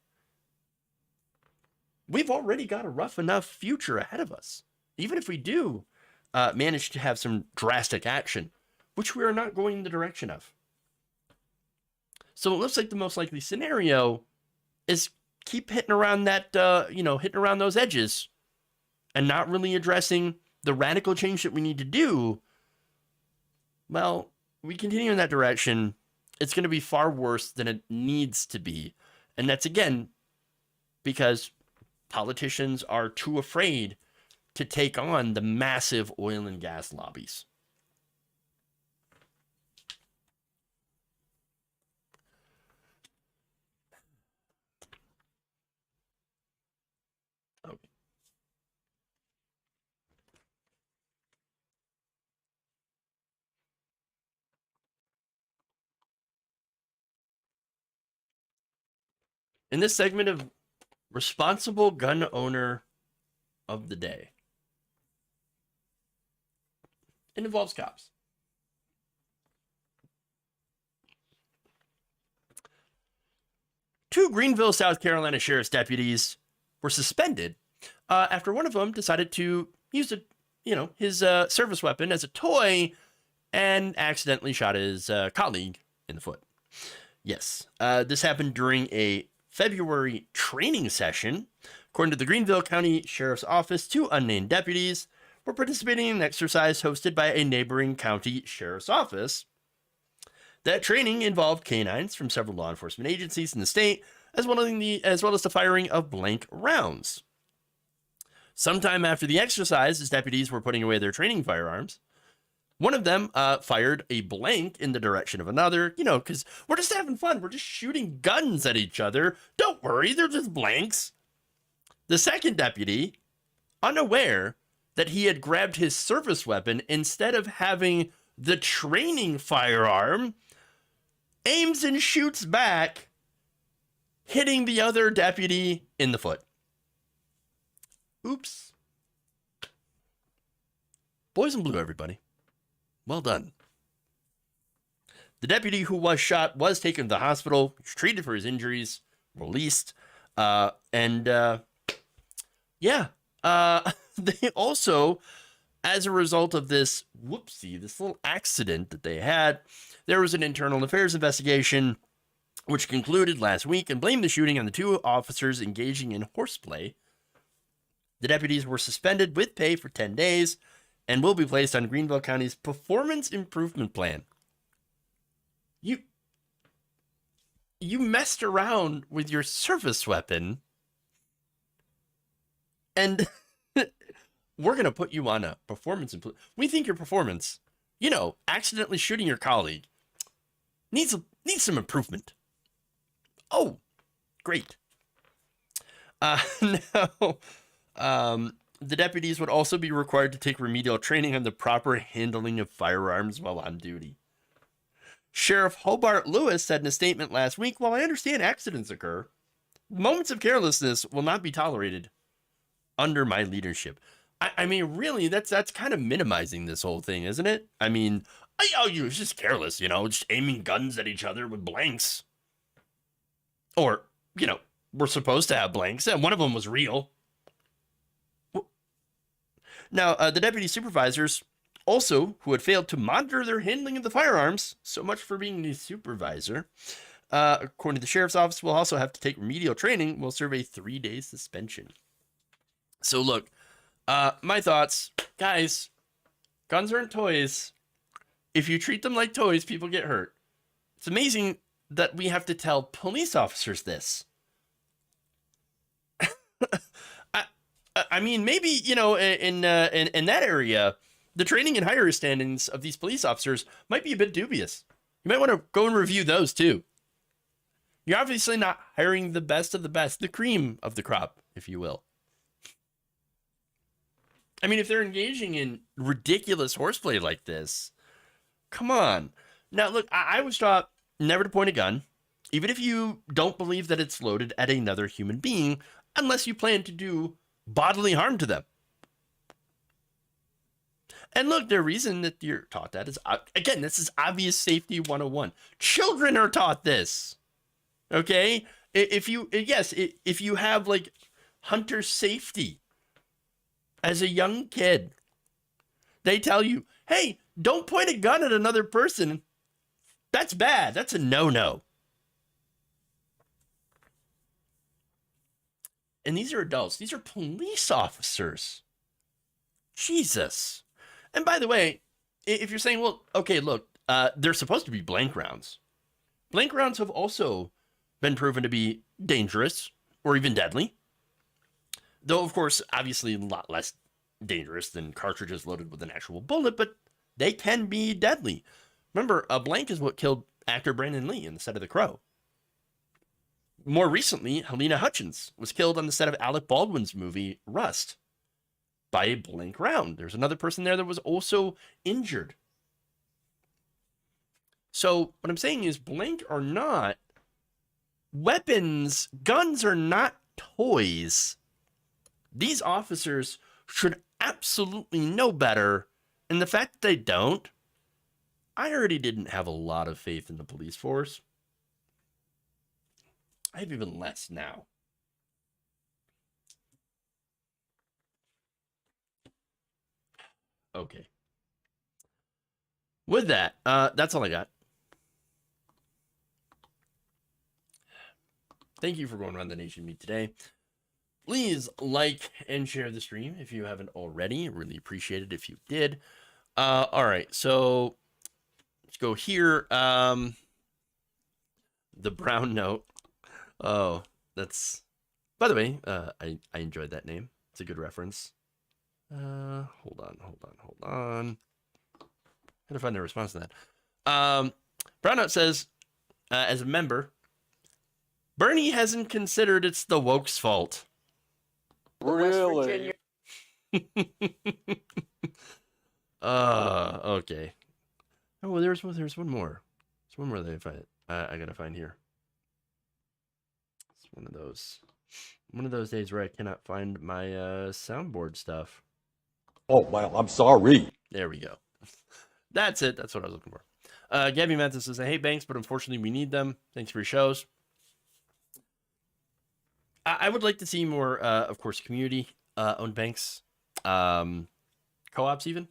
We've already got a rough enough future ahead of us. Even if we do manage to have some drastic action, which we are not going in the direction of. So it looks like the most likely scenario is keep hitting around that, hitting around those edges and not really addressing the radical change that we need to do. Well, we continue in that direction, it's going to be far worse than it needs to be. And that's, again, because politicians are too afraid to take on the massive oil and gas lobbies. Okay. in this segment of Responsible Gun Owner of the Day. It involves cops. Two Greenville, South Carolina sheriff's deputies were suspended after one of them decided to use his service weapon as a toy and accidentally shot his colleague in the foot. Yes, this happened during a February training session. According to the Greenville County Sheriff's Office, two unnamed deputies were participating in an exercise hosted by a neighboring county sheriff's office. That training involved canines from several law enforcement agencies in the state, as well as the firing of blank rounds. Sometime after the exercise, as deputies were putting away their training firearms, one of them fired a blank in the direction of another, because we're just having fun. We're just shooting guns at each other. Don't worry, they're just blanks. The second deputy, unaware that he had grabbed his service weapon instead of having the training firearm, aims and shoots back, hitting the other deputy in the foot. Oops. Boys in blue, everybody. Well done. The deputy who was shot was taken to the hospital, treated for his injuries, released, they also, as a result of this little accident that they had, there was an internal affairs investigation which concluded last week and blamed the shooting on the two officers engaging in horseplay. The deputies were suspended with pay for 10 days and will be placed on Greenville County's performance improvement plan. You messed around with your service weapon, and we're going to put you on a performance improvement. We think your performance, accidentally shooting your colleague, needs some improvement. Oh, great. Now, the deputies would also be required to take remedial training on the proper handling of firearms while on duty. Sheriff Hobart Lewis said in a statement last week, "While I understand accidents occur, moments of carelessness will not be tolerated under my leadership." I mean, really, that's kind of minimizing this whole thing, isn't it? I mean, you're just careless, just aiming guns at each other with blanks. Or, we're supposed to have blanks, and one of them was real. Now, the deputy supervisors also, who had failed to monitor their handling of the firearms, so much for being the supervisor, according to the sheriff's office, will also have to take remedial training, will serve a 3-day suspension. So look, my thoughts, guys, guns aren't toys. If you treat them like toys, people get hurt. It's amazing that we have to tell police officers this. I mean, maybe, in that area, the training and hire standings of these police officers might be a bit dubious. You might want to go and review those too. You're obviously not hiring the best of the best, the cream of the crop, if you will. I mean, if they're engaging in ridiculous horseplay like this, come on. Now, look, I was taught never to point a gun, even if you don't believe that it's loaded at another human being, unless you plan to do bodily harm to them. And look, the reason that you're taught that is, again, this is obvious safety 101. Children are taught this. Okay? If you have like hunter safety as a young kid, they tell you, hey, don't point a gun at another person. That's bad. That's a no-no. And these are adults. These are police officers. Jesus. And by the way, if you're saying, well, okay, look, they're supposed to be blank rounds. Blank rounds have also been proven to be dangerous or even deadly. Though, of course, obviously a lot less dangerous than cartridges loaded with an actual bullet, but they can be deadly. Remember, a blank is what killed actor Brandon Lee in the set of The Crow. More recently, Helena Hutchins was killed on the set of Alec Baldwin's movie Rust by a blank round. There's another person there that was also injured. So what I'm saying is, blank or not, weapons, guns are not toys. These officers should absolutely know better. And the fact that they don't, I already didn't have a lot of faith in the police force. I have even less now. Okay. With that, that's all I got. Thank you for going around the nation with me today. Please like and share the stream if you haven't already. Really appreciate it if you did. All right, so let's go here. The brown note. Oh, that's. By the way, I enjoyed that name. It's a good reference. Hold on. Gotta find a response to that. Brown note says, as a member, Bernie hasn't considered it's the woke's fault. Really? Okay. Oh, well, there's one more. There's one more that I gotta find here. It's one of those days where I cannot find my soundboard stuff. Oh, well, I'm sorry. There we go. That's it. That's what I was looking for. Gabby Mathis says, I hate banks, but unfortunately we need them. Thanks for your shows. I would like to see more, of course, community-owned banks, co-ops even.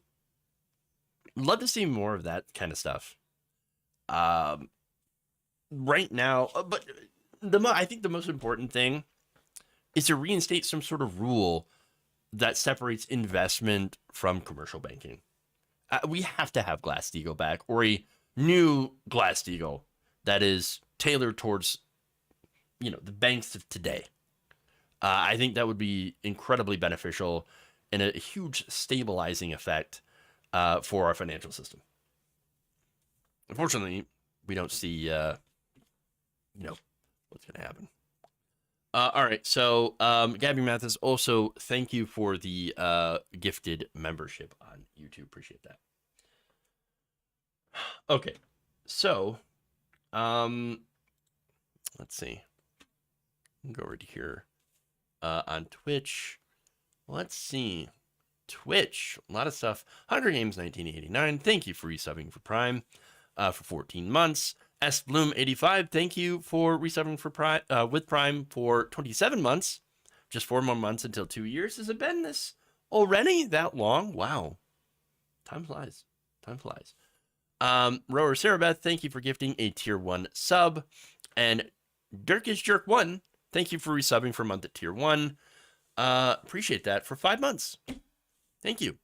Love to see more of that kind of stuff. Right now, but I think the most important thing is to reinstate some sort of rule that separates investment from commercial banking. We have to have Glass-Steagall back, or a new Glass-Steagall that is tailored towards, the banks of today. I think that would be incredibly beneficial and a huge stabilizing effect for our financial system. Unfortunately, we don't see, what's going to happen. All right, so Gabby Mathis, also thank you for the gifted membership on YouTube. Appreciate that. Okay, so let's see. Go over to here on Twitch. Let's see. Twitch, a lot of stuff. Hunger Games 1989, thank you for resubbing for Prime for 14 months. S Bloom 85, thank you for resubbing for Prime with Prime for 27 months. Just 4 more months until 2 years. Has it been this already that long? Wow. Time flies. Rower Sarabeth, thank you for gifting a tier 1 sub. And Dirkish Jerk 1, thank you for resubbing for a month at tier 1. Appreciate that for 5 months. Thank you.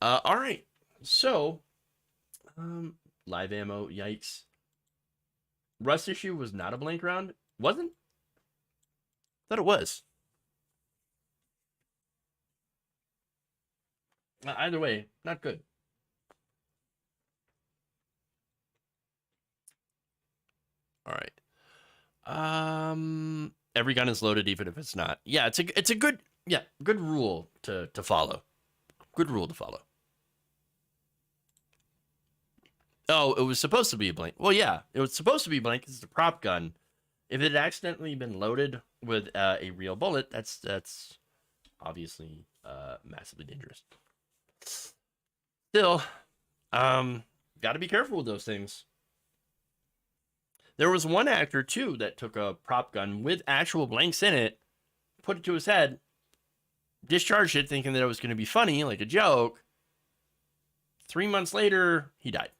All right. So, live ammo, yikes. Rust issue was not a blank round? Wasn't? Thought it was. Either way, not good. All right. Every gun is loaded, even if it's not. Yeah, it's a good rule to follow. Good rule to follow. Oh, it was supposed to be a blank. Well, yeah, it was supposed to be blank. It's a prop gun. If it had accidentally been loaded with a real bullet, that's obviously massively dangerous. Still, got to be careful with those things. There was one actor, too, that took a prop gun with actual blanks in it, put it to his head, discharged it thinking that it was going to be funny, like a joke. 3 months later, he died.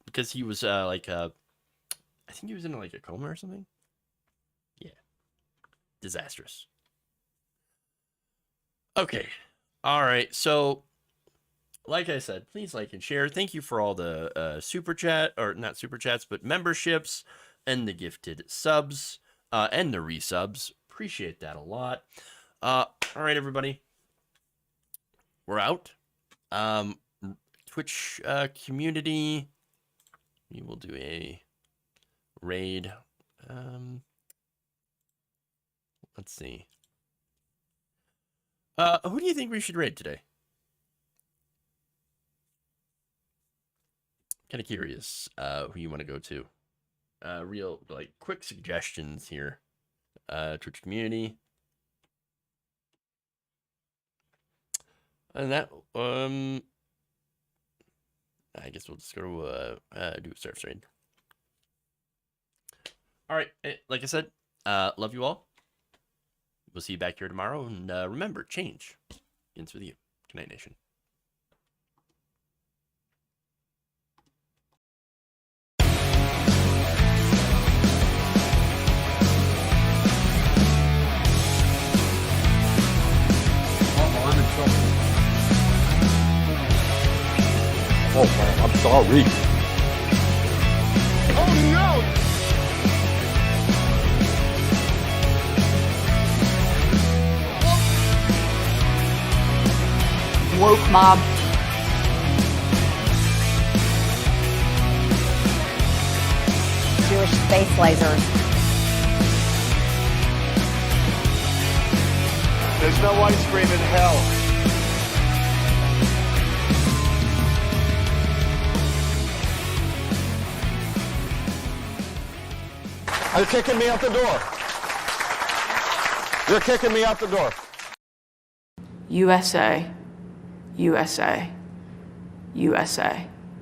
Because he was I think he was in like a coma or something. Yeah. Disastrous. Okay. All right. So, like I said, please like and share. Thank you for all the super chat, or not super chats, but memberships and the gifted subs and the resubs. Appreciate that a lot. All right, everybody. We're out. Twitch community. We will do a raid. Let's see. Who do you think we should raid today? Kind of curious who you want to go to. real like quick suggestions here. Twitch community. And that I guess we'll just go to do a surf trade. All right, like I said, love you all. We'll see you back here tomorrow, and remember, change begins with you. Good night, nation. I'm in trouble. Oh man, I'm sorry. Oh no! Woke mob. Jewish space lasers. There's no ice cream in hell. You're kicking me out the door. You're kicking me out the door. USA, USA, USA.